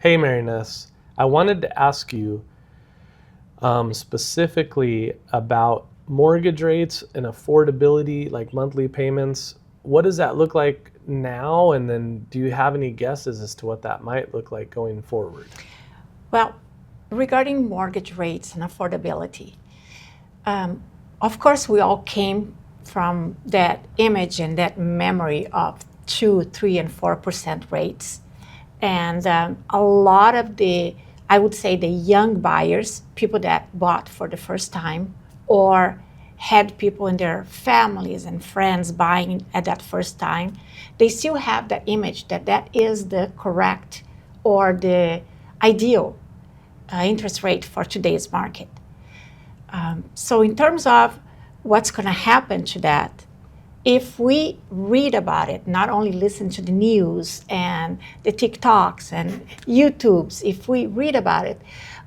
Hey, Marinus. I wanted to ask you specifically about mortgage rates and affordability, like monthly payments. What does that look like now? And then do you have any guesses as to what that might look like going forward? Well, regarding mortgage rates and affordability, um, of course, we all came from that image and that memory of 2, 3, and 4% rates. And a lot of I would say, the young buyers, people that bought for the first time or had people in their families and friends buying at that first time, they still have that image that that is the correct or the ideal interest rate for today's market. So in terms of what's going to happen to that, if we read about it, not only listen to the news and the TikToks and YouTubes, if we read about it,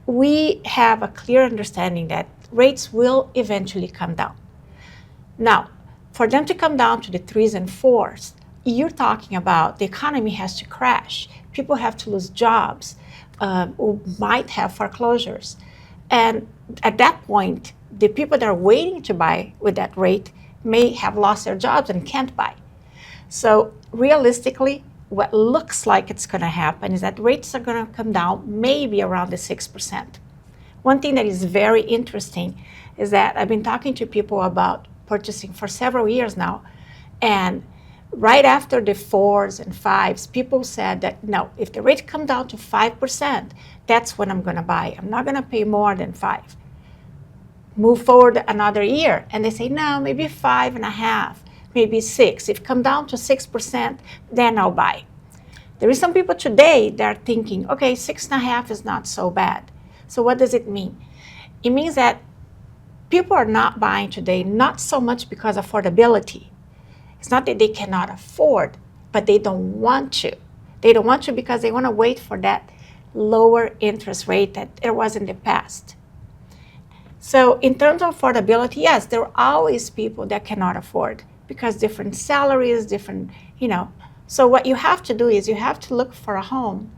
we have a clear understanding that rates will eventually come down. Now, for them to come down to the 3s and 4s, you're talking about the economy has to crash. People have to lose jobs, or might have foreclosures. And at that point, the people that are waiting to buy with that rate may have lost their jobs and can't buy. So realistically, what looks like it's going to happen is that rates are going to come down maybe around the 6%. One thing that is very interesting is that I've been talking to people about purchasing for several years now, and right after the 4s and 5s, people said that no, if the rate come down to 5%, that's when I'm going to buy. I'm not going to pay more than 5. Move forward another year, and they say no, maybe 5.5, maybe 6. If it come down to 6%, then I'll buy. There is some people today that are thinking, okay, 6.5 is not so bad. So what does it mean? It means that people are not buying today, not so much because of affordability. It's not that they cannot afford, but they don't want to. They don't want to because they want to wait for that lower interest rate that there was in the past. So in terms of affordability, yes, there are always people that cannot afford because different salaries, different. So what you have to do is you have to look for a home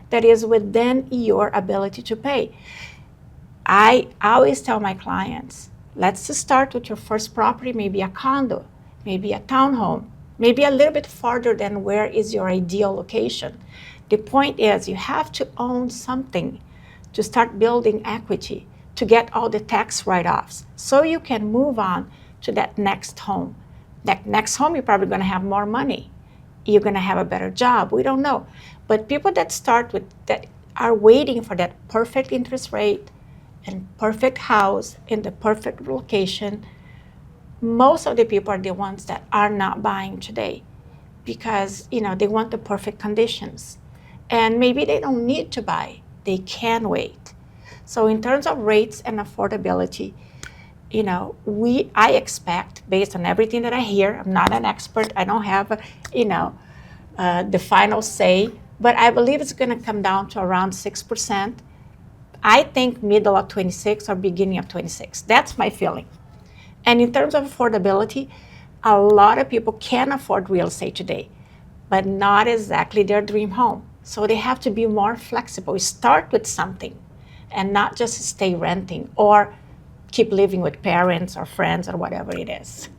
that is within your ability to pay. I always tell my clients, let's just start with your first property, maybe a condo, maybe a townhome, maybe a little bit farther than where is your ideal location. The point is you have to own something to start building equity, to get all the tax write-offs, so you can move on to that next home. That next home, you're probably going to have more money. You're going to have a better job. We don't know. But people that start with that are waiting for that perfect interest rate and perfect house in the perfect location, most of the people are the ones that are not buying today because they want the perfect conditions. And maybe they don't need to buy. They can wait. So in terms of rates and affordability, I expect, based on everything that I hear, I'm not an expert, I don't have, the final say, but I believe it's going to come down to around 6%. I think middle of 26 or beginning of 26. That's my feeling. And in terms of affordability, a lot of people can afford real estate today, but not exactly their dream home. So they have to be more flexible. Start with something and not just stay renting or keep living with parents or friends or whatever it is.